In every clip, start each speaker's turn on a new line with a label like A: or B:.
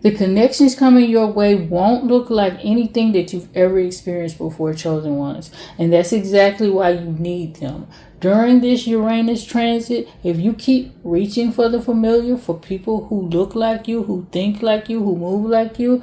A: The connections coming your way won't look like anything that you've ever experienced before, chosen ones. And that's exactly why you need them. During this Uranus transit, if you keep reaching for the familiar, for people who look like you, who think like you, who move like you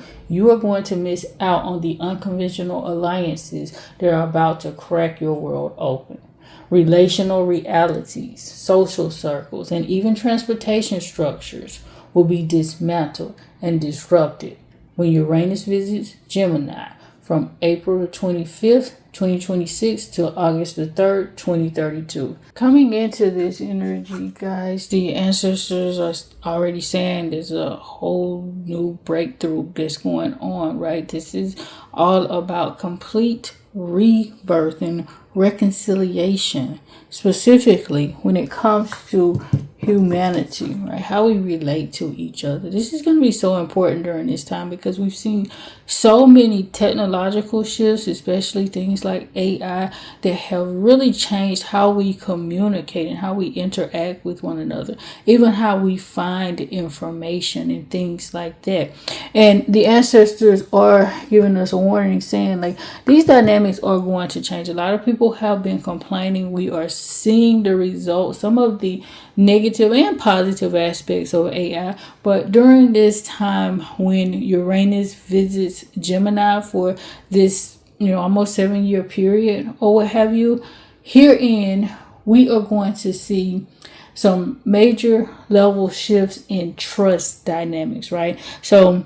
A: are going to miss out on the unconventional alliances that are about to crack your world open. Relational realities, social circles, and even transportation structures will be dismantled and disrupted when Uranus visits Gemini from April the 25th, 2026 to August the 3rd, 2032. Coming into this energy, guys, the ancestors are already saying there's a whole new breakthrough that's going on, right? This is all about complete rebirth and reconciliation, specifically when it comes to humanity, right? How we relate to each other. This is going to be so important during this time because we've seen so many technological shifts, especially things like AI, that have really changed how we communicate and how we interact with one another, even how we find information and things like that. And the ancestors are giving us a warning saying like these dynamics are going to change. A lot of people have been complaining. We are seeing the results, some of the negative and positive aspects of AI. But during this time when Uranus visits Gemini for this, almost 7-year period or what have you, herein we are going to see some major level shifts in trust dynamics, right? So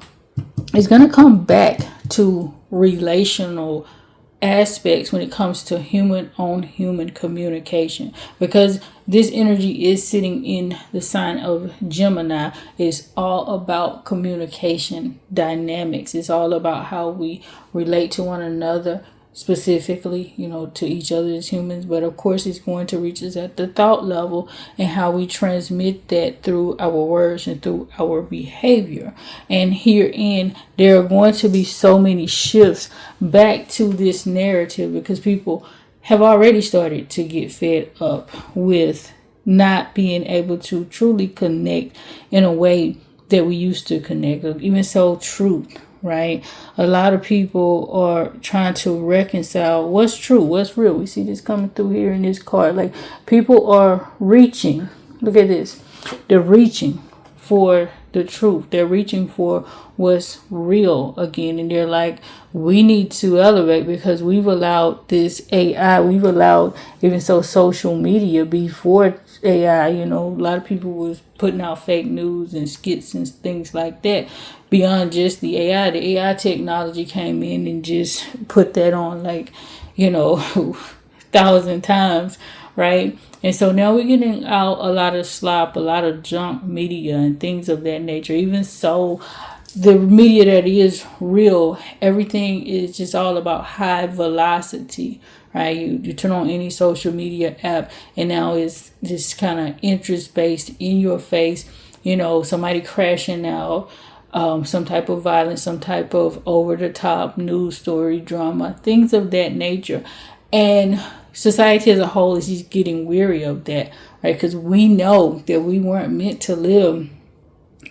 A: it's going to come back to relational aspects when it comes to human on human communication, because this energy is sitting in the sign of Gemini. It's all about communication dynamics. It's all about how we relate to one another, specifically, to each other as humans. But of course, it's going to reach us at the thought level and how we transmit that through our words and through our behavior. And herein, there are going to be so many shifts back to this narrative because people have already started to get fed up with not being able to truly connect in a way that we used to connect. Even so, truth. Right? A lot of people are trying to reconcile what's true, what's real. We see this coming through here in this card. Like people are reaching. Look at this. They're reaching for the truth. They're reaching for what's real again. And they're like, we need to elevate because we've allowed this AI, we've allowed even so social media before AI, a lot of people was putting out fake news and skits and things like that. Beyond just the AI technology came in and just put that on like, 1,000 times, right? And so now we're getting out a lot of slop, a lot of junk media and things of that nature. Even so, the media that is real, everything is just all about high velocity, right? You turn on any social media app and now it's just kind of interest based, in your face, somebody crashing out, some type of violence, some type of over the top news story, drama, things of that nature. And society as a whole is just getting weary of that, right? Because we know that we weren't meant to live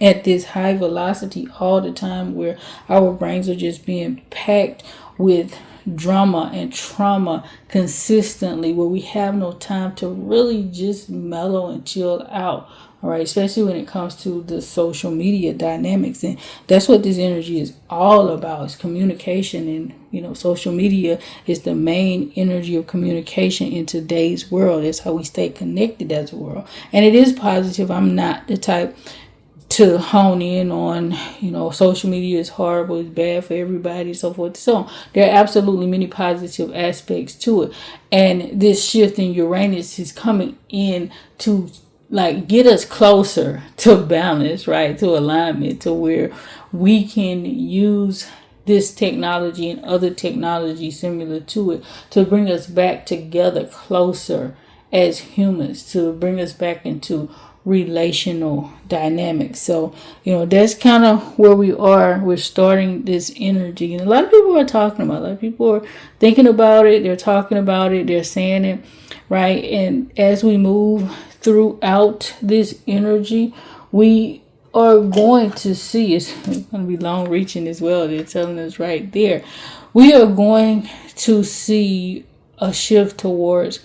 A: at this high velocity all the time where our brains are just being packed with drama and trauma consistently, where we have no time to really just mellow and chill out. All right, especially when it comes to the social media dynamics. And that's what this energy is all about, is communication. And, social media is the main energy of communication in today's world. It's how we stay connected as a world. And it is positive. I'm not the type to hone in on, social media is horrible, it's bad for everybody, so forth. So there are absolutely many positive aspects to it. And this shift in Uranus is coming in to get us closer to balance, right? To alignment, to where we can use this technology and other technology similar to it to bring us back together closer as humans, to bring us back into relational dynamics. So, that's kind of where we are. We're starting this energy. And a lot of people are talking about it. A lot of people are thinking about it. They're talking about it. They're saying it, right? And as we move throughout this energy, we are going to see, it's going to be long reaching as well. They're telling us right there. We are going to see a shift towards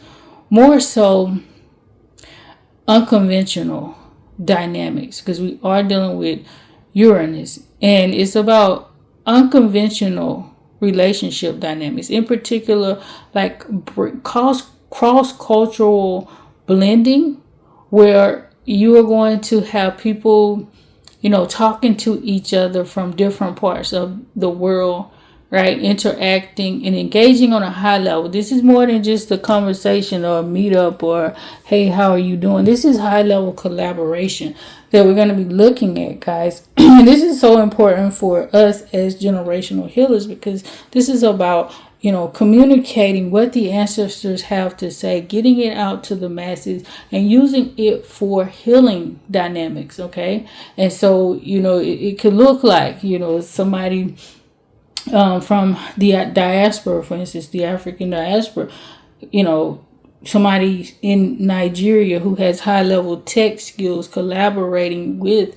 A: more so unconventional dynamics, because we are dealing with Uranus, and it's about unconventional relationship dynamics, in particular, like cross cultural blending, where you are going to have people, talking to each other from different parts of the world, right? Interacting and engaging on a high level. This is more than just a conversation or a meetup or, hey, how are you doing? This is high level collaboration that we're going to be looking at, guys. And this is so important for us as generational healers, because this is about, communicating what the ancestors have to say, getting it out to the masses, and using it for healing dynamics, okay? And so, it could look like, somebody from the diaspora, for instance, the African diaspora, somebody in Nigeria who has high level tech skills collaborating with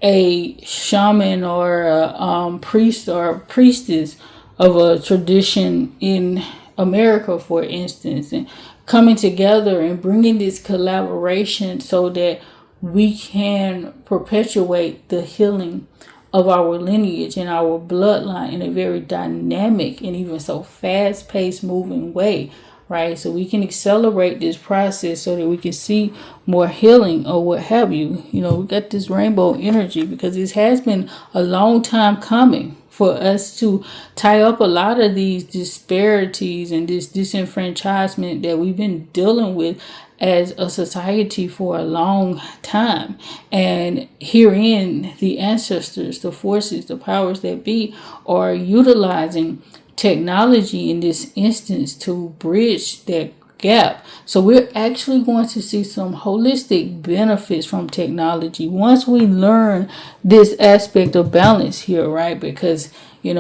A: a shaman or a priest or priestess of a tradition in America, for instance, and coming together and bringing this collaboration so that we can perpetuate the healing of our lineage and our bloodline in a very dynamic and even so fast-paced moving way, right? So we can accelerate this process so that we can see more healing or what have you. We got this rainbow energy because this has been a long time coming for us to tie up a lot of these disparities and this disenfranchisement that we've been dealing with as a society for a long time. And herein, the ancestors, the forces, the powers that be are utilizing technology in this instance to bridge that gap. So we're actually going to see some holistic benefits from technology once we learn this aspect of balance here, right? Because we've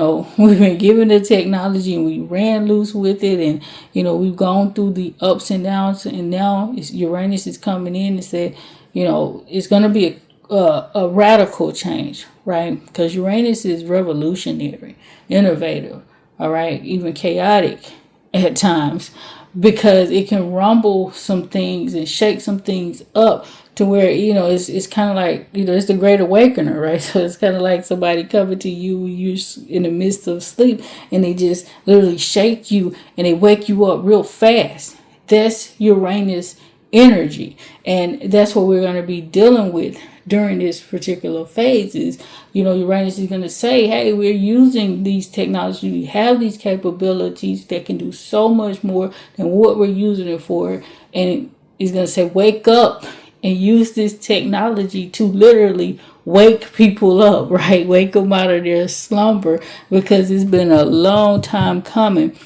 A: been given the technology and we ran loose with it, and we've gone through the ups and downs, and now Uranus is coming in and said, it's going to be a radical change, right? Because Uranus is revolutionary, innovative, all right, even chaotic at times, because it can rumble some things and shake some things up to where, it's kind of like, it's the great awakener, right? So it's kind of like somebody coming to you, you're in the midst of sleep, and they just literally shake you and they wake you up real fast. That's Uranus energy. And that's what we're going to be dealing with during this particular phase is, Uranus is going to say, hey, we're using these technologies. We have these capabilities that can do so much more than what we're using it for. And it's going to say, wake up and use this technology to literally wake people up, right? Wake them out of their slumber, because it's been a long time coming.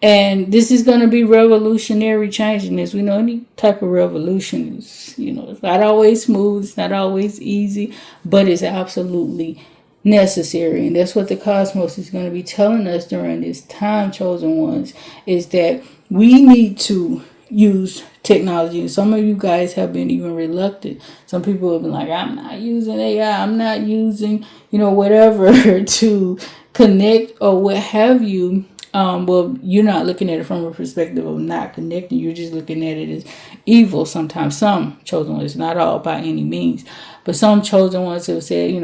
A: And this is going to be revolutionary changing. As we know, any type of revolution is, it's not always smooth, it's not always easy, but it's absolutely necessary. And that's what the cosmos is going to be telling us during this time, chosen ones, is that we need to use technology. And some of you guys have been even reluctant. Some people have been like, I'm not using AI, I'm not using, whatever to connect or what have you. Well, you're not looking at it from a perspective of not connecting. You're just looking at it as evil sometimes. Some chosen ones, not all by any means, but some chosen ones have said,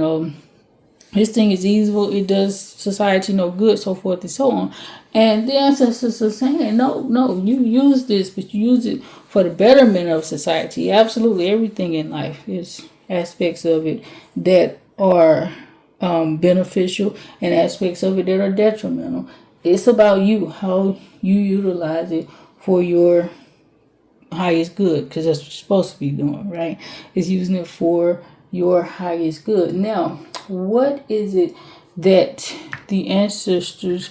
A: this thing is evil, it does society no good, so forth and so on. And the ancestors are saying, no, you use this, but you use it for the betterment of society. Absolutely everything in life is aspects of it that are beneficial and aspects of it that are detrimental. It's about you, how you utilize it for your highest good, because that's what you're supposed to be doing, right? It's using it for your highest good. Now, what is it that the ancestors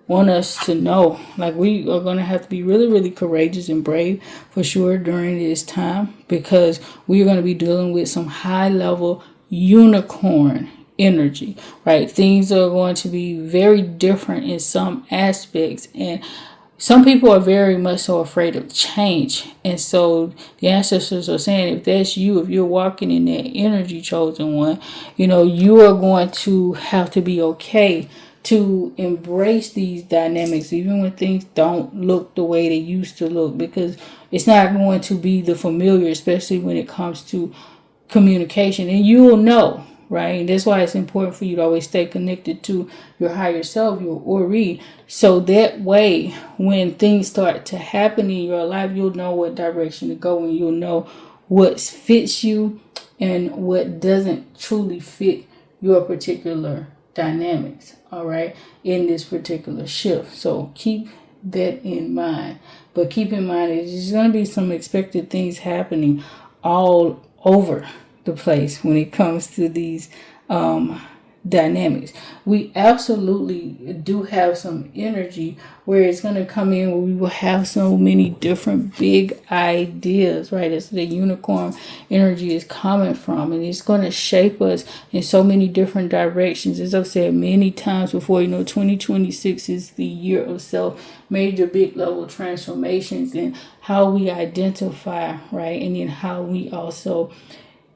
A: want us to know? Like, we are going to have to be really, really courageous and brave for sure during this time, because we're going to be dealing with some high level unicorn energy, right? Things are going to be very different in some aspects, and some people are very much so afraid of change. And so the ancestors are saying, if that's you, if you're walking in that energy, chosen one, you are going to have to be okay to embrace these dynamics, even when things don't look the way they used to look, because it's not going to be the familiar, especially when it comes to communication. And you will know, right? And that's why it's important for you to always stay connected to your higher self, your Ori, so that way when things start to happen in your life, you'll know what direction to go, and you'll know what fits you and what doesn't truly fit your particular dynamics, all right, in this particular shift. So keep that in mind. But keep in mind, there's going to be some expected things happening all over the place when it comes to these dynamics. We absolutely do have some energy where it's going to come in, where we will have so many different big ideas, right? That's the unicorn energy is coming from, and it's going to shape us in so many different directions. As I've said many times before, 2026 is the year of major big level transformations in how we identify, right? And then how we also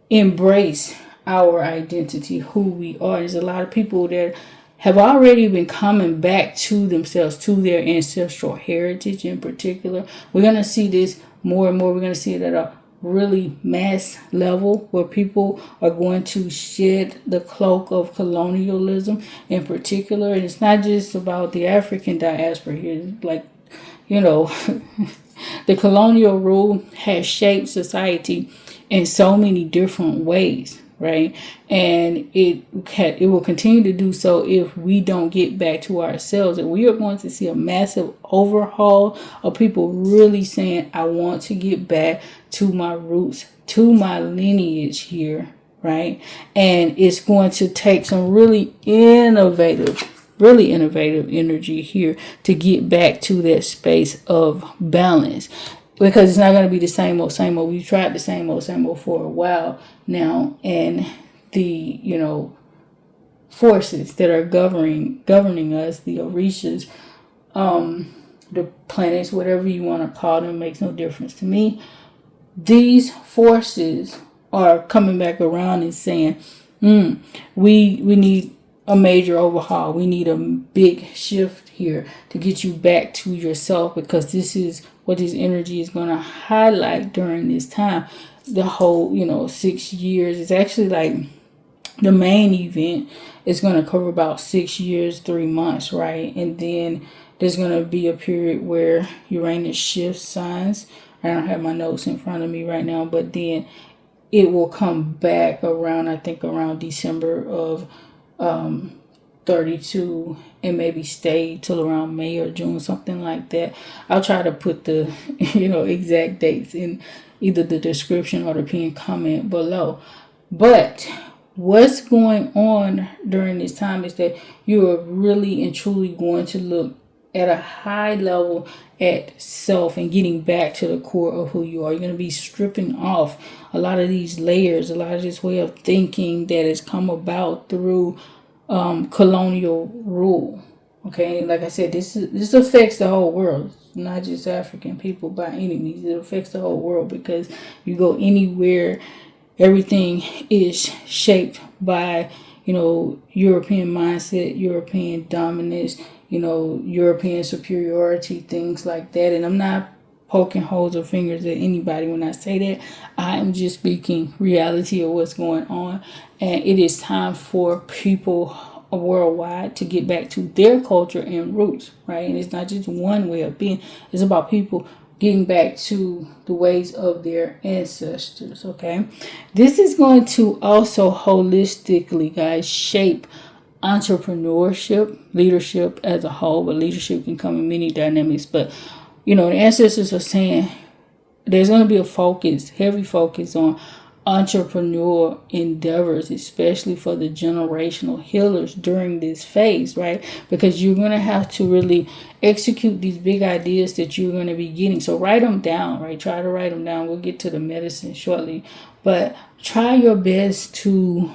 A: embrace our identity, who we are. There's a lot of people that have already been coming back to themselves, to their ancestral heritage in particular. We're going to see this more and more. We're going to see it at a really mass level, where people are going to shed the cloak of colonialism in particular. And it's not just about the African diaspora here. Like, the colonial rule has shaped society in so many different ways, right? And it will continue to do so if we don't get back to ourselves. And we are going to see a massive overhaul of people really saying, I want to get back to my roots, to my lineage here, right? And it's going to take some really innovative energy here to get back to that space of balance. Because it's not going to be the same old, same old. We've tried the same old for a while now. And the, forces that are governing us, the Orishas, the planets, whatever you want to call them, makes no difference to me. These forces are coming back around and saying, we need a major overhaul. We need a big shift here to get you back to yourself, because this is what this energy is going to highlight during this time. The whole, 6 years is actually like the main event is going to cover about 6 years, 3 months, right? And then there's going to be a period where Uranus shifts signs. I don't have my notes in front of me right now, but then it will come back around, I think around December of 32, and maybe stay till around May or June, something like that. I'll try to put the exact dates in either the description or the pinned comment below. But what's going on during this time is that you are really and truly going to look at a high level at self and getting back to the core of who you are. You're going to be stripping off a lot of these layers, a lot of this way of thinking that has come about through colonial rule. Okay, like I said, this affects the whole world, not just African people by any means. It affects the whole world, because you go anywhere, everything is shaped by European mindset, European dominance, European superiority, things like that. And I'm not poking holes or fingers at anybody when I say that. I am just speaking reality of what's going on. And it is time for people worldwide to get back to their culture and roots, right? And it's not just one way of being. It's about people getting back to the ways of their ancestors, okay? This is going to also holistically, guys, shape entrepreneurship, leadership as a whole. But leadership can come in many dynamics. But, the ancestors are saying there's going to be a heavy focus on entrepreneur endeavors, especially for the generational healers during this phase, right? Because you're going to have to really execute these big ideas that you're going to be getting. So write them down, right? Try to write them down. We'll get to the medicine shortly, but try your best to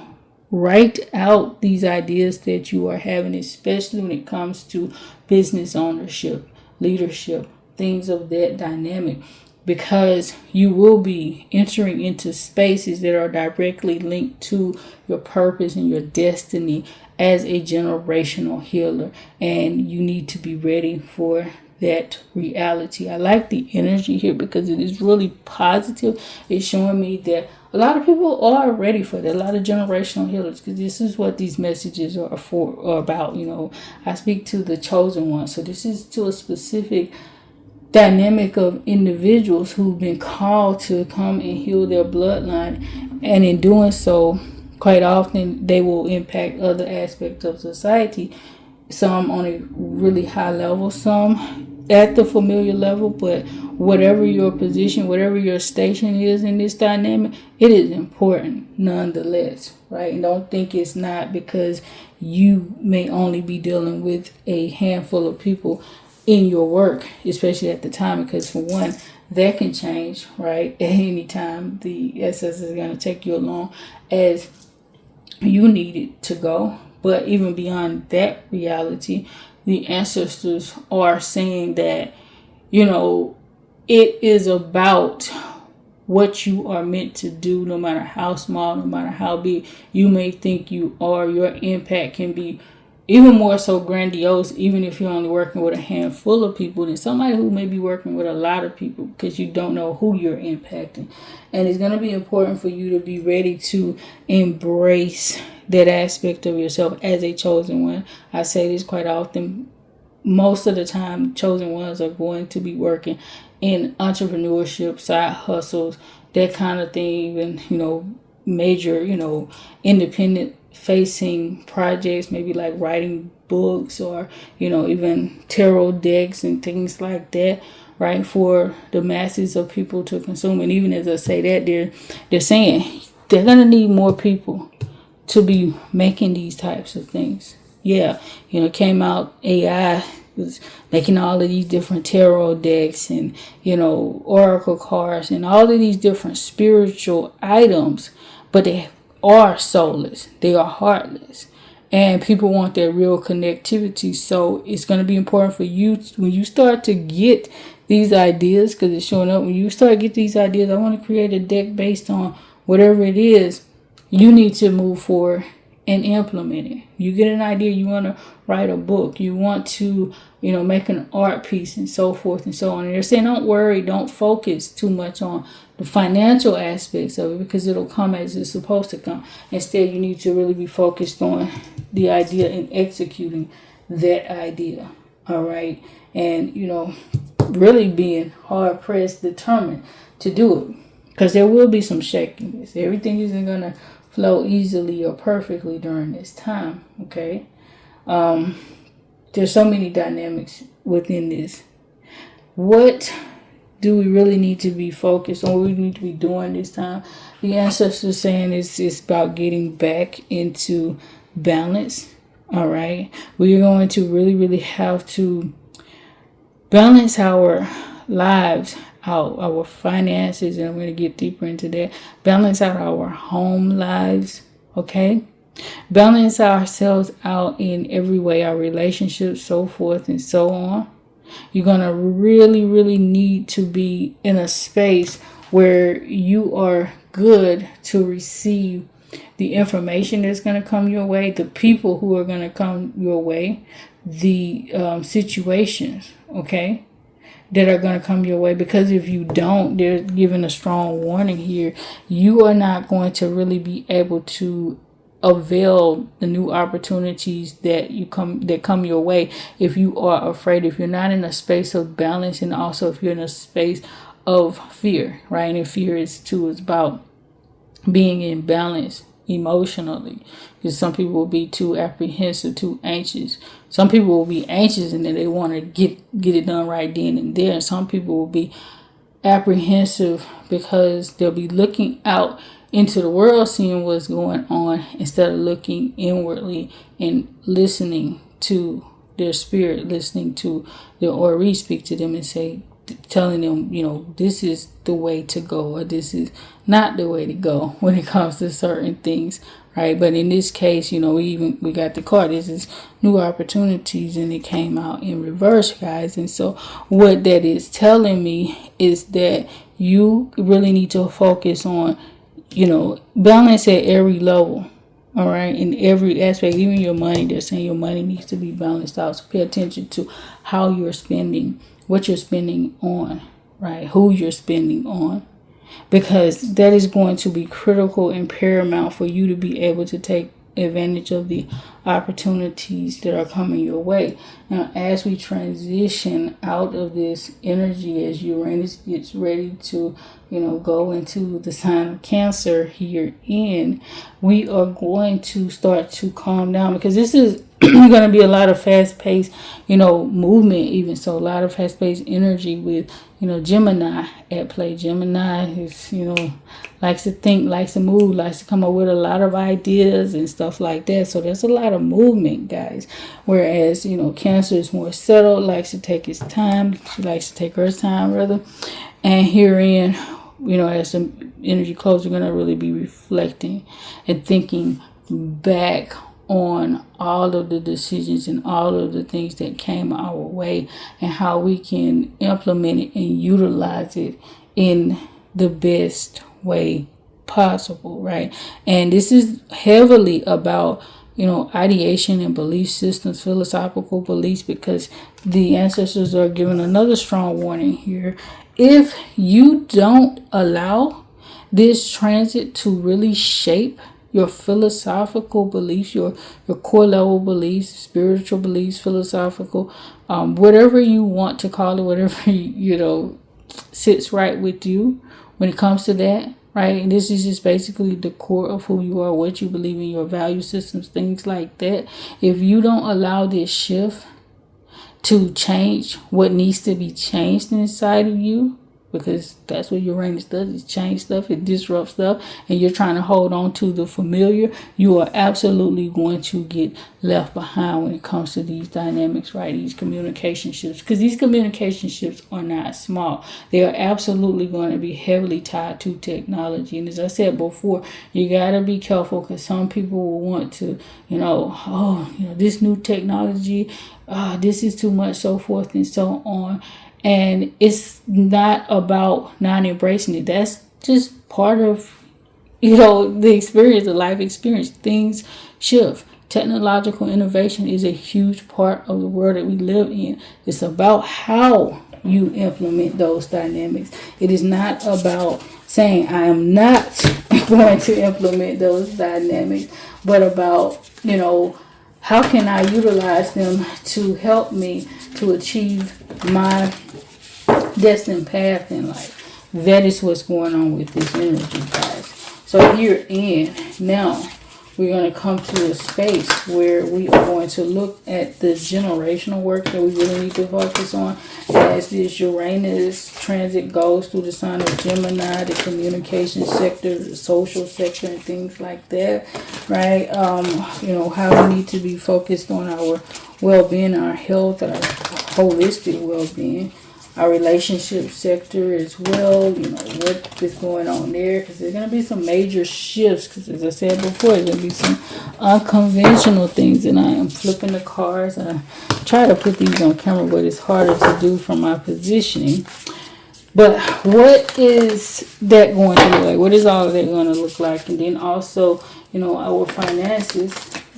A: write out these ideas that you are having, especially when it comes to business ownership, leadership, things of that dynamic, because you will be entering into spaces that are directly linked to your purpose and your destiny as a generational healer, and you need to be ready for that reality. I like the energy here because it is really positive. It's showing me that a lot of people are ready for that. A lot of generational healers, because this is what these messages are for, or about. I speak to the chosen one, so this is to a specific dynamic of individuals who've been called to come and heal their bloodline, and in doing so, quite often they will impact other aspects of society, some on a really high level, some at the familiar level. But whatever your position, whatever your station is in this dynamic, it is important nonetheless, right? And don't think it's not, because you may only be dealing with a handful of people in your work, especially at the time, because for one, that can change, right? At any time, the SS is going to take you along as you need it to go. But even beyond that reality, the ancestors are saying that, it is about what you are meant to do, no matter how small, no matter how big you may think you are. Your impact can be even more so grandiose, even if you're only working with a handful of people, than somebody who may be working with a lot of people, because you don't know who you're impacting. And it's going to be important for you to be ready to embrace that aspect of yourself as a chosen one. I say this quite often. Most of the time, chosen ones are going to be working in entrepreneurship, side hustles, that kind of thing, even, major, independent facing projects, maybe like writing books, or even tarot decks and things like that, right, for the masses of people to consume. And even as I say that, they're saying they're gonna need more people to be making these types of things. Yeah, came out, AI was making all of these different tarot decks and oracle cards and all of these different spiritual items, but they are soulless, they are heartless, and people want that real connectivity. So it's going to be important for you, when you start to get these ideas, because it's showing up, when you start to get these ideas, I want to create a deck based on whatever it is, you need to move forward and implement it. You get an idea, you want to write a book, you want to make an art piece, and so forth and so on. And they're saying, don't worry, don't focus too much on the financial aspects of it, because it'll come as it's supposed to come. Instead, you need to really be focused on the idea and executing that idea. All right. And, really being hard pressed, determined to do it, because there will be some shakiness. Everything isn't going to flow easily or perfectly during this time. Okay. There's so many dynamics within this. What do we really need to be focused on? What we need to be doing this time? The ancestors saying it's about getting back into balance. All right. We're going to really, really have to balance our lives out, our finances, and I'm going to get deeper into that. Balance out our home lives. Okay. Balance ourselves out in every way, our relationships, so forth and so on. You're going to really, really need to be in a space where you are good to receive the information that's going to come your way, the people who are going to come your way, the situations, okay, that are going to come your way. Because if you don't, they're giving a strong warning here. You are not going to really be able to avail the new opportunities that come your way if you are afraid, if you're not in a space of balance, and also if you're in a space of fear, right? And fear is about being in balance emotionally, because some people will be too apprehensive, too anxious. Some people will be anxious and then they want to get it done right then and there, and some people will be apprehensive because they'll be looking out into the world, seeing what's going on, instead of looking inwardly and listening to their spirit, listening to their Ori speak to them and say, telling them, this is the way to go, or this is not the way to go when it comes to certain things, right? But in this case, we got the card. This is new opportunities, and it came out in reverse, guys. And so what that is telling me is that you really need to focus on, balance at every level. All right, in every aspect, even your money, they're saying your money needs to be balanced out. So pay attention to how you're spending, what you're spending on, right? Who you're spending on, because that is going to be critical and paramount for you to be able to take advantage of the opportunities that are coming your way. Now, as we transition out of this energy, as Uranus gets ready to, go into the sign of Cancer here we are going to start to calm down, because this is going to be a lot of fast-paced, movement, even so, a lot of fast-paced energy with, Gemini at play. Gemini is, likes to think, likes to move, likes to come up with a lot of ideas and stuff like that. So there's a lot of movement, guys. Whereas, Cancer is more settled, likes to take his time. She likes to take her time, rather. And herein, as the energy closes, we're going to really be reflecting and thinking back on all of the decisions and all of the things that came our way, and how we can implement it and utilize it in the best way possible, right? And this is heavily about, ideation and belief systems, philosophical beliefs, because the ancestors are giving another strong warning here. If you don't allow this transit to really shape your philosophical beliefs, your core level beliefs, spiritual beliefs, philosophical, whatever you want to call it, whatever, sits right with you when it comes to that, right? And this is just basically the core of who you are, what you believe in, your value systems, things like that. If you don't allow this shift to change what needs to be changed inside of you, because that's what Uranus does, is change stuff, it disrupts stuff, and you're trying to hold on to the familiar, you are absolutely going to get left behind when it comes to these dynamics, right? These communication shifts, because these communication shifts are not small. They are absolutely going to be heavily tied to technology. And as I said before, you got to be careful, because some people will want to, this new technology, this is too much, so forth and so on. And it's not about not embracing it. That's just part of, the experience, the life experience. Things shift. Technological innovation is a huge part of the world that we live in. It's about how you implement those dynamics. It is not about saying I am not going to implement those dynamics, but about, how can I utilize them to help me to achieve my destined path in life. That is what's going on with this energy, guys. So now we're going to come to a space where we are going to look at the generational work that we really need to focus on as this Uranus transit goes through the sign of Gemini, the communication sector, the social sector, and things like that, right? How we need to be focused on our well-being, our health, our holistic well-being, our relationship sector as well, what is going on there, because there's going to be some major shifts, because as I said before, there's going to be some unconventional things. And I am flipping the cards. I try to put these on camera, but it's harder to do from my positioning. But what is that going to look like? What is all of that going to look like? And then also, our finances,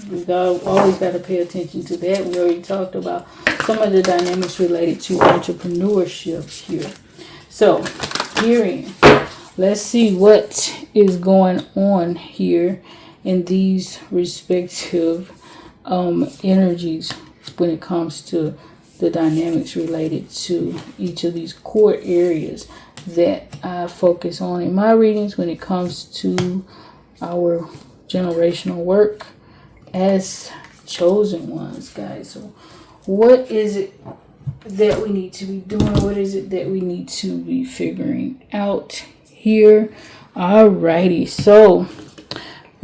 A: we always got to pay attention to that. We already talked about some of the dynamics related to entrepreneurship here. So, let's see what is going on here in these respective energies when it comes to the dynamics related to each of these core areas that I focus on in my readings when it comes to our generational work as chosen ones, guys. So what is it that we need to be doing? What is it that we need to be figuring out here? Alrighty, so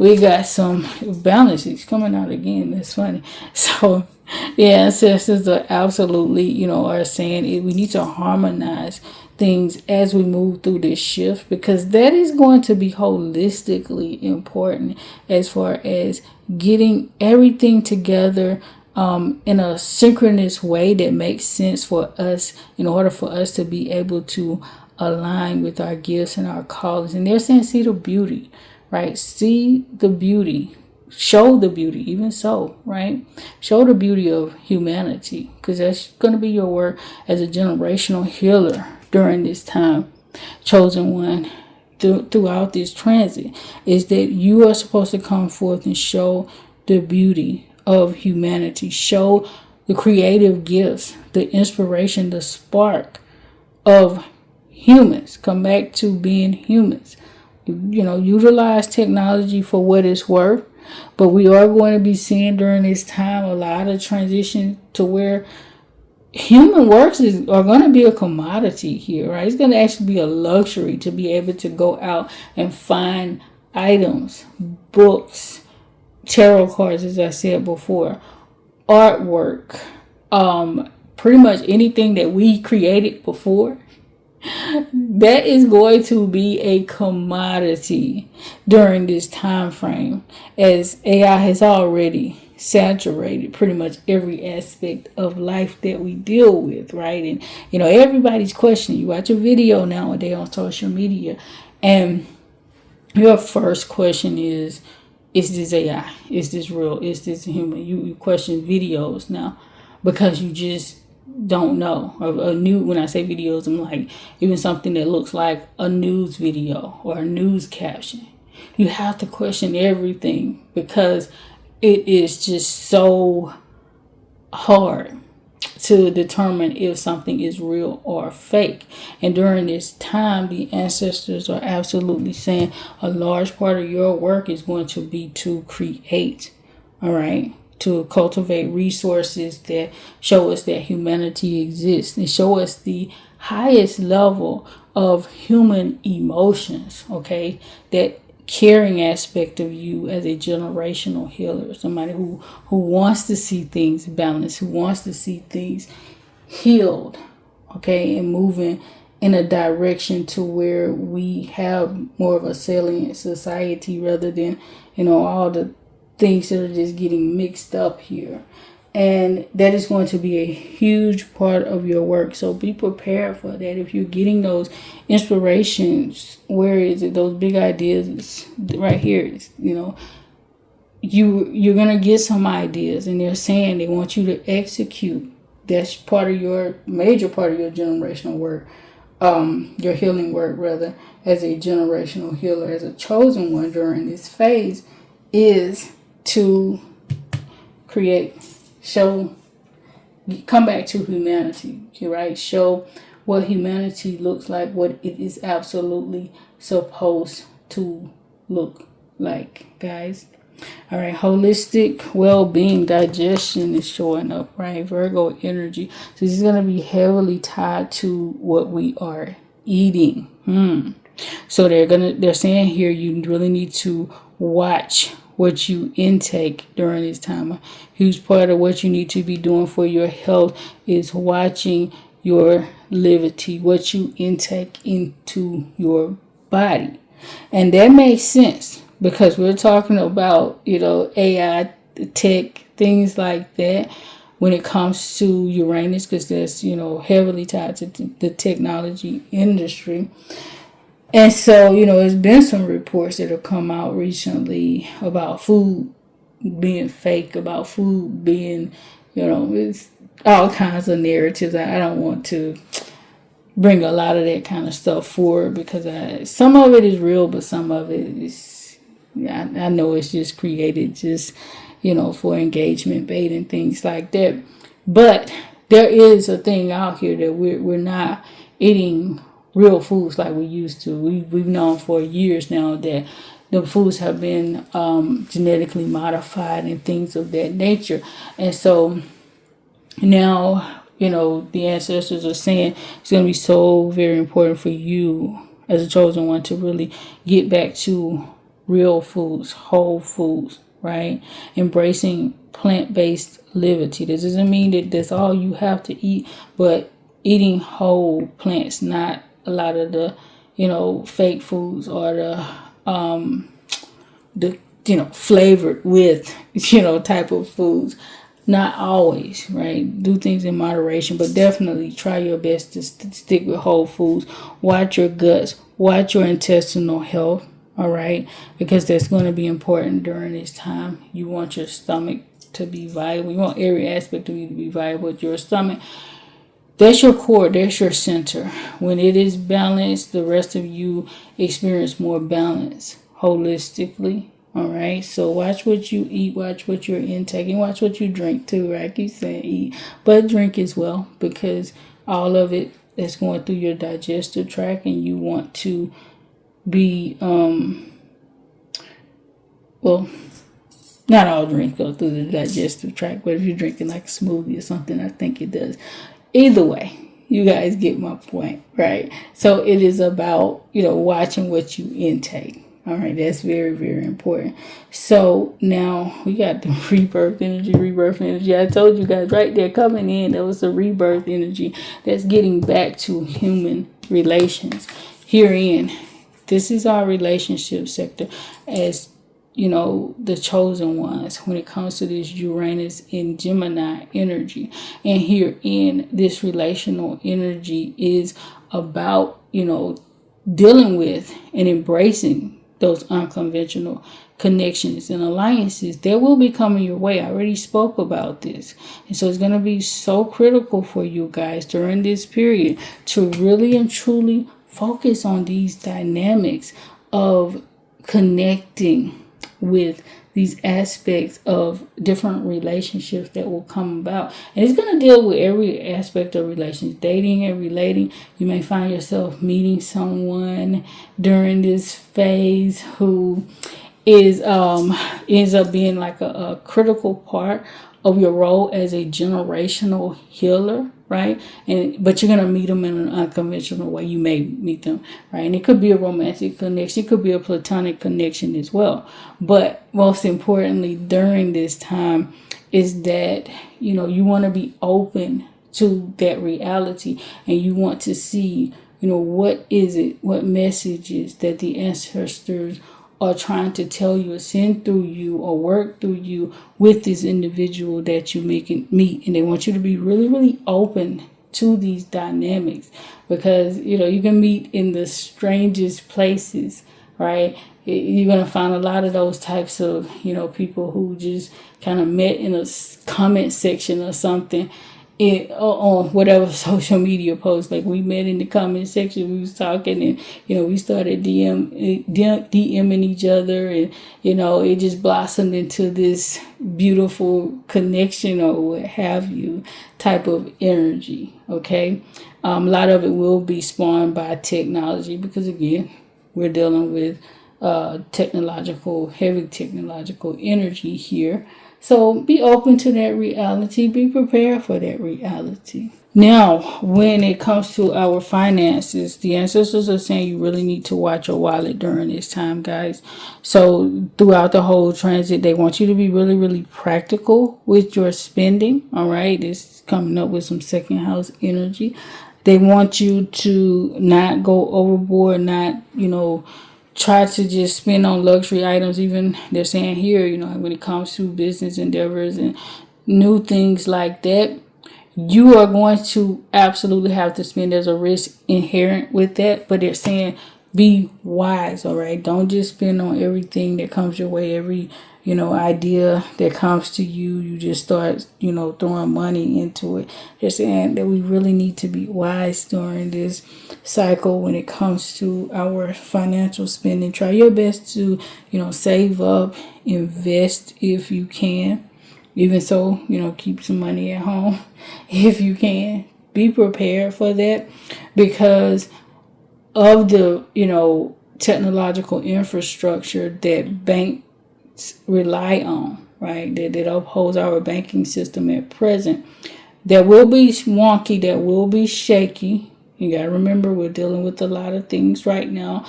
A: we got some balance. It's coming out again. That's funny. So the ancestors are absolutely, are saying we need to harmonize things as we move through this shift, because that is going to be holistically important as far as getting everything together in a synchronous way that makes sense for us, in order for us to be able to align with our gifts and our callings. And they're saying, see the beauty, right? See the beauty. Show the beauty, even so, right? Show the beauty of humanity, because that's going to be your work as a generational healer during this time, chosen one. Throughout this transit, is that you are supposed to come forth and show the beauty of humanity, show the creative gifts, the inspiration, the spark of humans. Come back to being humans. Utilize technology for what it's worth. But we are going to be seeing during this time a lot of transition to where human works are going to be a commodity here, right? It's going to actually be a luxury to be able to go out and find items, books, tarot cards, as I said before, artwork, pretty much anything that we created before. That is going to be a commodity during this time frame, as AI has already saturated pretty much every aspect of life that we deal with, right? And everybody's questioning. You watch a video nowadays on social media, and your first question is this AI? Is this real? Is this human? You question videos now because you just don't know. When I say videos, I'm like even something that looks like a news video or a news caption. You have to question everything, because it is just so hard to determine if something is real or fake. And during this time, the ancestors are absolutely saying a large part of your work is going to be to create, all right? To cultivate resources that show us that humanity exists and show us the highest level of human emotions, okay? That caring aspect of you as a generational healer, somebody who wants to see things balanced, who wants to see things healed, okay, and moving in a direction to where we have more of a salient society rather than, all the things that are just getting mixed up here. And that is going to be a huge part of your work. So be prepared for that. If you're getting those inspirations, where is it? Those big ideas right here. You're going to get some ideas, and they're saying they want you to execute. That's major part of your generational work. Your healing work, rather, as a generational healer, as a chosen one during this phase, is to create, show, come back to humanity, right? Show what humanity looks like, what it is absolutely supposed to look like, guys. All right, holistic well-being, digestion is showing up, right? Virgo energy. So this is going to be heavily tied to what we are eating. So they're saying here you really need to watch what you intake during this time. A huge part of what you need to be doing for your health is watching your levity, what you intake into your body. And that makes sense, because we're talking about, AI, tech, things like that when it comes to Uranus, because that's, heavily tied to the technology industry. And so, there's been some reports that have come out recently about food being fake, about food being, it's all kinds of narratives. I don't want to bring a lot of that kind of stuff forward, because some of it is real, but some of it is, I know it's just created just, for engagement bait and things like that. But there is a thing out here that we're not eating real foods like we used to. We've known for years now that the foods have been genetically modified and things of that nature. And so now, the ancestors are saying it's going to be so very important for you as a chosen one to really get back to real foods, whole foods, right? Embracing plant-based liberty. This doesn't mean that that's all you have to eat, but eating whole plants, not a lot of the, fake foods or the flavored with, type of foods. Not always, right? Do things in moderation, but definitely try your best to stick with whole foods. Watch your guts, watch your intestinal health, all right? Because that's going to be important during this time. You want your stomach to be viable. You want every aspect of you to be viable. Your stomach, that's your core, that's your center. When it is balanced, the rest of you experience more balance holistically. All right, so watch what you eat, watch what you're intaking, watch what you drink too, right? I keep saying eat, but drink as well, because all of it is going through your digestive tract, and you want to be, well, not all drink go through the digestive tract, but if you're drinking like a smoothie or something, I think it does. Either way, you guys get my point, right? So it is about, watching what you intake. All right, that's very, very important. So now we got the rebirth energy. I told you guys right there coming in, there was a rebirth energy that's getting back to human relations. Herein, this is our relationship sector as, the chosen ones when it comes to this Uranus in Gemini energy. And herein, this relational energy is about, dealing with and embracing those unconventional connections and alliances that will be coming your way. I already spoke about this. And so it's going to be so critical for you guys during this period to really and truly focus on these dynamics of connecting with these aspects of different relationships that will come about. And it's going to deal with every aspect of relations, dating and relating. You may find yourself meeting someone during this phase who is ends up being like a critical part of your role as a generational healer, right? But you're gonna meet them in an unconventional way. You may meet them, right? And it could be a romantic connection, it could be a platonic connection as well. But most importantly, during this time, is that you want to be open to that reality, and you want to see, what is it, what messages that the ancestors are trying to tell you or send through you or work through you with this individual that you meet. And they want you to be really, really open to these dynamics, because, you can meet in the strangest places, right? You're going to find a lot of those types of, people who just kind of met in a comment section or something. On whatever social media post, like we met in the comment section, we was talking, and we started DMing each other, and it just blossomed into this beautiful connection or what have you type of energy. Okay, a lot of it will be spawned by technology, because again, we're dealing with heavy technological energy here. So be open to that reality. Be prepared for that reality. Now, when it comes to our finances, the ancestors are saying you really need to watch your wallet during this time, guys. So throughout the whole transit, they want you to be really, really practical with your spending. All right. It's coming up with some second house energy. They want you to not go overboard, not, try to just spend on luxury items. Even they're saying here, when it comes to business endeavors and new things like that, you are going to absolutely have to spend. There's a risk inherent with that, but they're saying be wise. All right, don't just spend on everything that comes your way. Every idea that comes to you, you just start throwing money into it. They're saying that we really need to be wise during this cycle when it comes to our financial spending. Try your best to save up, invest if you can. Even so, keep some money at home if you can. Be prepared for that, because of the technological infrastructure that banks rely on, right? That upholds our banking system at present. That will be wonky, that will be shaky. You got to remember, we're dealing with a lot of things right now.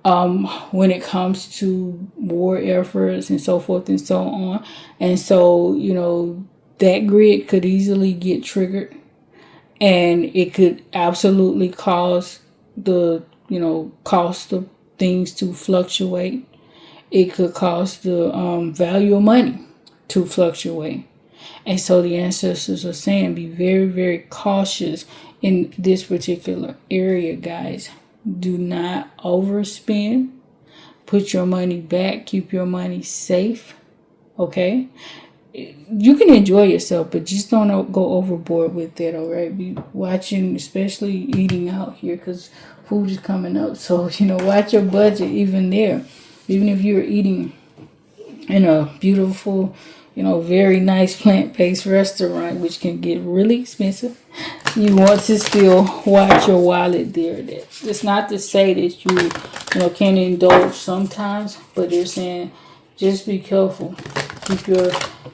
A: when it comes to war efforts and so forth and so on. And so, that grid could easily get triggered, and it could absolutely cause the, cost of things to fluctuate. It could cause the value of money to fluctuate. And so the ancestors are saying be very, very cautious in this particular area, guys. Do not overspend. Put your money back. Keep your money safe. Okay? You can enjoy yourself, but just don't go overboard with that, all right? Be watching, especially eating out here, because food is coming up. So, watch your budget even there. Even if you're eating in a beautiful, very nice plant-based restaurant, which can get really expensive, you want to still watch your wallet there. It's not to say that you can't indulge sometimes, but they're saying just be careful.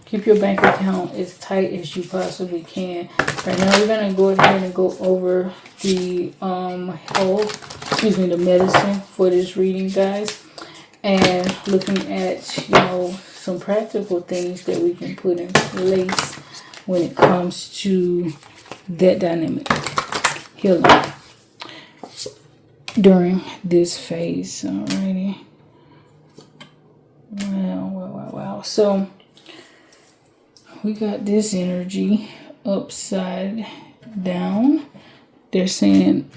A: Keep your bank account as tight as you possibly can. Right now, we're gonna go ahead and go over the the medicine for this reading, guys, and looking at some practical things that we can put in place when it comes to that dynamic healing during this phase. Alrighty. Wow. So we got this energy upside down. They're saying,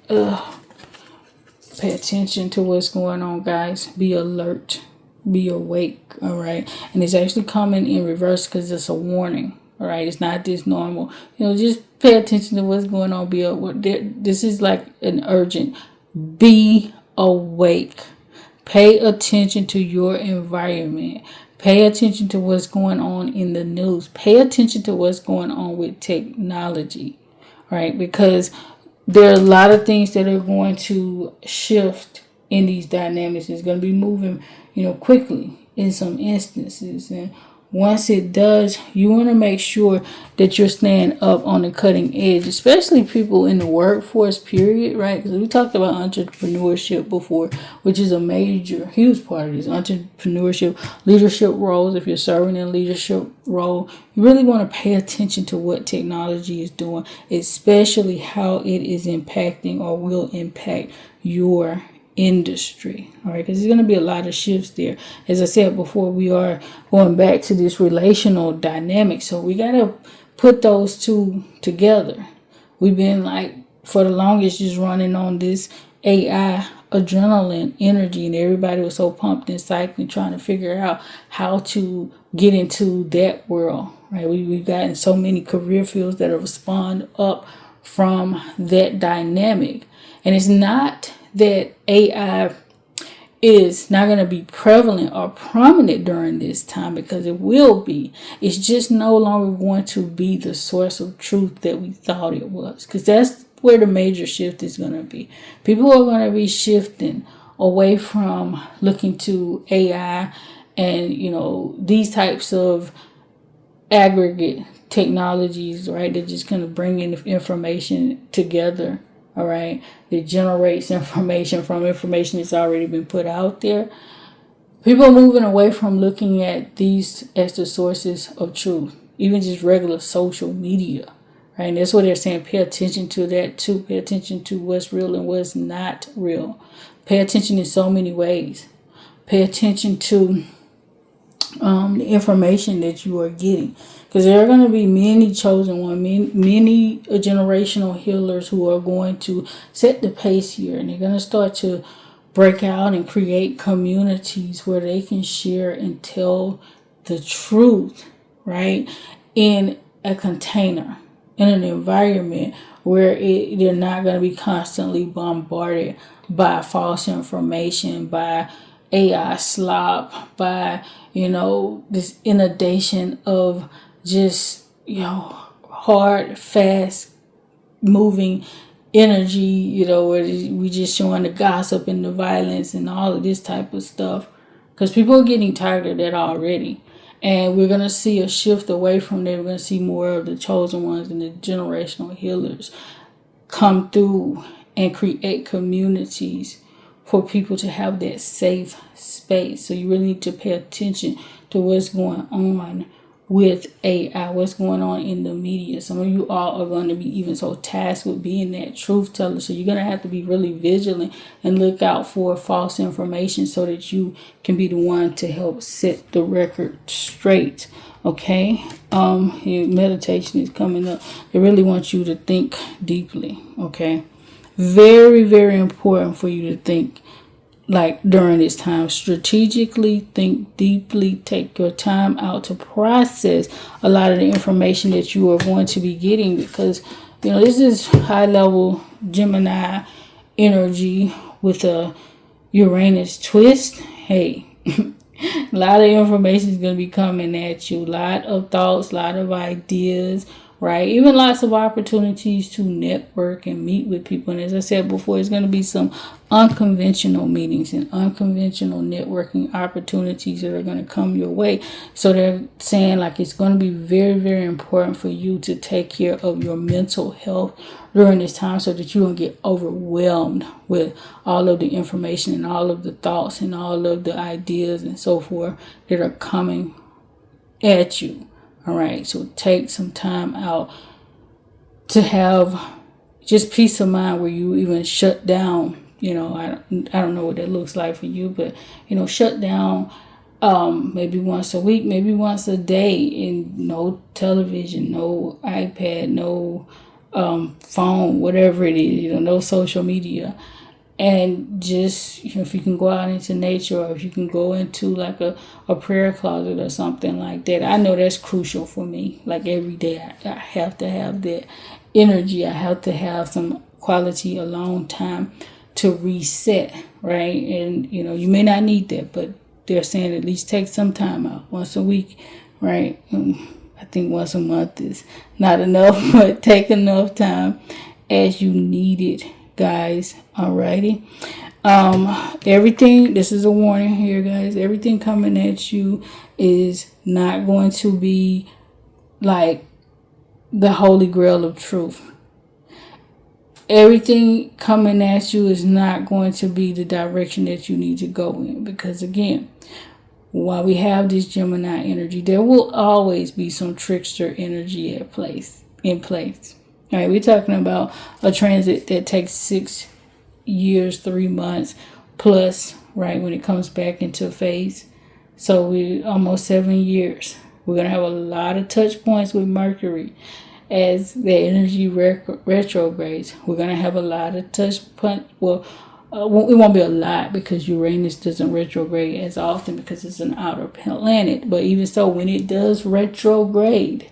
A: pay attention to what's going on, guys. Be alert. Be awake. All right. And it's actually coming in reverse because it's a warning. All right. It's not this normal. Just pay attention to what's going on. Be aware. This is like an urgent. Be awake. Pay attention to your environment. Pay attention to what's going on in the news. Pay attention to what's going on with technology, right? Because there are a lot of things that are going to shift in these dynamics. It's going to be moving, quickly in some instances. And once it does, you want to make sure that you're staying up on the cutting edge, especially people in the workforce, period, right? Because we talked about entrepreneurship before, which is a major, huge part of this. Entrepreneurship, leadership roles. If you're serving in a leadership role, you really want to pay attention to what technology is doing, especially how it is impacting or will impact your industry. All right, because there's going to be a lot of shifts there. As I said before, we are going back to this relational dynamic, so we got to put those two together. We've been for the longest just running on this AI adrenaline energy, and everybody was so pumped and psyched and trying to figure out how to get into that world, right? We've gotten so many career fields that have spawned up from that dynamic. And it's not that AI is not going to be prevalent or prominent during this time, because it will be. It's just no longer going to be the source of truth that we thought it was, because that's where the major shift is going to be. People are going to be shifting away from looking to AI and these types of aggregate technologies, right? They're just going to bring in information together. All right, that generates information from information that's already been put out there. People are moving away from looking at these as the sources of truth, even just regular social media, right? And that's what they're saying. Pay attention to that too. Pay attention to what's real and what's not real. Pay attention in so many ways. Pay attention to the information that you are getting. Because there are going to be many chosen ones, many generational healers who are going to set the pace here. And they're going to start to break out and create communities where they can share and tell the truth, right? In a container, in an environment where they're not going to be constantly bombarded by false information, by AI slop, by, this inundation of just, hard, fast moving energy, where we just showing the gossip and the violence and all of this type of stuff. Because people are getting tired of that already. And we're going to see a shift away from that. We're going to see more of the chosen ones and the generational healers come through and create communities for people to have that safe space. So you really need to pay attention to what's going on with AI, what's going on in the media. Some of you all are going to be even so tasked with being that truth teller. So you're going to have to be really vigilant and look out for false information so that you can be the one to help set the record straight. Okay. Your meditation is coming up. They really want you to think deeply. Okay. Very, very important for you to think like during this time. Strategically, think deeply, take your time out to process a lot of the information that you are going to be getting, because this is high level Gemini energy with a Uranus twist. Hey, a lot of information is going to be coming at you, a lot of thoughts, a lot of ideas, right? Even lots of opportunities to network and meet with people. And as I said before, it's going to be some unconventional meetings and unconventional networking opportunities that are going to come your way. So they're saying like it's going to be very, very important for you to take care of your mental health during this time so that you don't get overwhelmed with all of the information and all of the thoughts and all of the ideas and so forth that are coming at you. All right, so take some time out to have just peace of mind where you even shut down. I don't know what that looks like for you, but shut down maybe once a week, maybe once a day, and no television, no iPad, no phone, whatever it is, no social media. And just, if you can go out into nature, or if you can go into like a prayer closet or something like that. I know that's crucial for me. Like every day I have to have that energy. I have to have some quality alone time to reset, right? And, you may not need that, but they're saying at least take some time out once a week, right? I think once a month is not enough, but take enough time as you need it, guys. Alrighty. Everything, this is a warning here, guys. Everything coming at you is not going to be like the holy grail of truth. Everything coming at you is not going to be the direction that you need to go in, because again, while we have this Gemini energy, there will always be some trickster energy in place. All right, we're talking about a transit that takes 6 years, 3 months plus, right, when it comes back into phase. So we almost 7 years. We're going to have a lot of touch points with Mercury as the energy retrogrades. We're going to have a lot of touch points. Well, it won't be a lot because Uranus doesn't retrograde as often because it's an outer planet. But even so, when it does retrograde,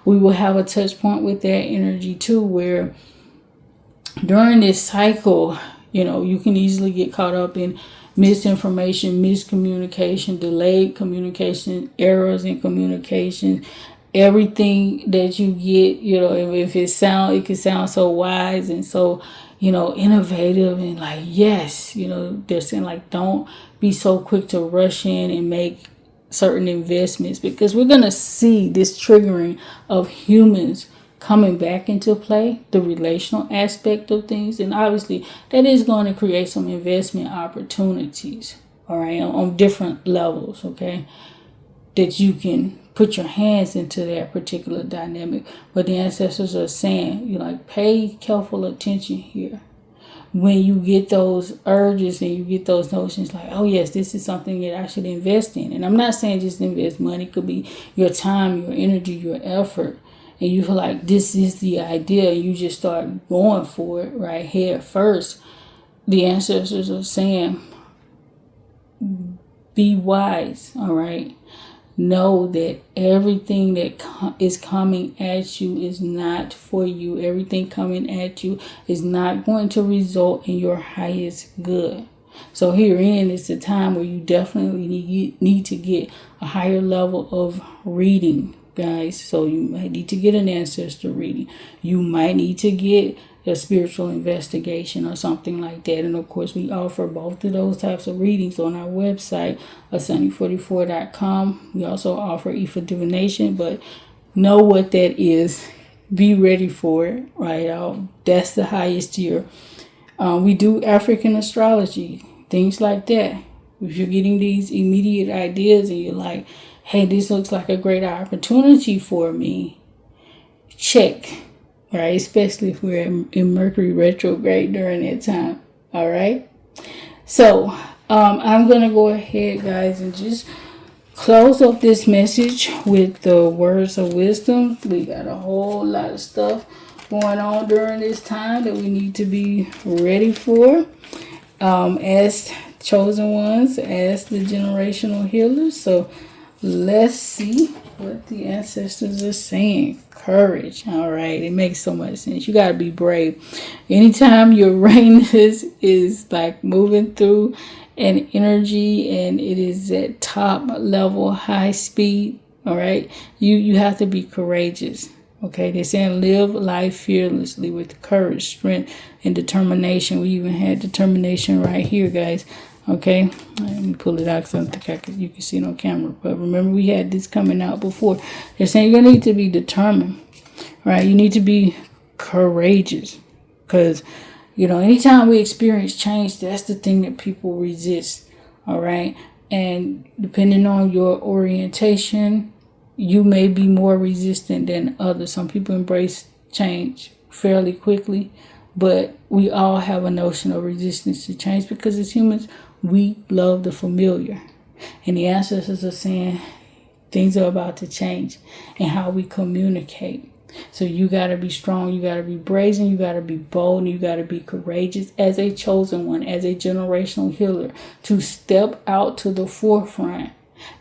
A: we will have a touch point with that energy too, where during this cycle, you can easily get caught up in misinformation, miscommunication, delayed communication, errors in communication. Everything that you get, if it can sound so wise and so, innovative and like, yes, they're saying like, don't be so quick to rush in and make certain investments, because we're going to see this triggering of humans coming back into play, the relational aspect of things. And obviously that is going to create some investment opportunities, all right, on different levels, okay, that you can put your hands into that particular dynamic. But the ancestors are saying, pay careful attention here. When you get those urges and you get those notions like, oh yes, this is something that I should invest in. And I'm not saying just invest money. It could be your time, your energy, your effort. And you feel like this is the idea. You just start going for it right head first. The ancestors are saying, be wise, all right? Know that everything that is coming at you is not for you. Everything coming at you is not going to result in your highest good. So herein is the time where you definitely need to get a higher level of reading, guys. So you might need to get an ancestor reading. You might need to get a spiritual investigation or something like that. And of course, we offer both of those types of readings on our website, sunny44.com. We also offer EFA divination, but know what that is. Be ready for it, right? That's the highest tier. We do African astrology, things like that. If you're getting these immediate ideas and you're like, hey, this looks like a great opportunity for me, check, right? Especially if we're in Mercury retrograde during that time. All right. So I'm going to go ahead, guys, and just close up this message with the words of wisdom. We got a whole lot of stuff going on during this time that we need to be ready for. As chosen ones, as the generational healers. So let's see what the ancestors are saying. Courage. All right. It makes so much sense. You got to be brave. Anytime your Uranus is like moving through an energy and it is at top level, high speed. All right. You have to be courageous. Okay, they're saying live life fearlessly with courage, strength, and determination. We even had determination right here, guys. Okay, let me pull it out because I don't think you can see it on camera. But remember, we had this coming out before. They're saying you're going to need to be determined, right? You need to be courageous because, anytime we experience change, that's the thing that people resist, all right? And depending on your orientation, you may be more resistant than others. Some people embrace change fairly quickly, but we all have a notion of resistance to change because as humans, we love the familiar. And the ancestors are saying things are about to change and how we communicate. So you got to be strong, you got to be brazen, you got to be bold, and you got to be courageous as a chosen one, as a generational healer, to step out to the forefront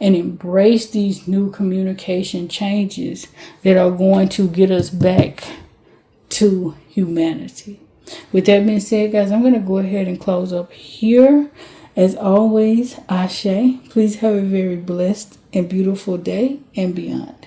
A: and embrace these new communication changes that are going to get us back to humanity. With that being said, guys, I'm going to go ahead and close up here. As always, Ashe, please have a very blessed and beautiful day and beyond.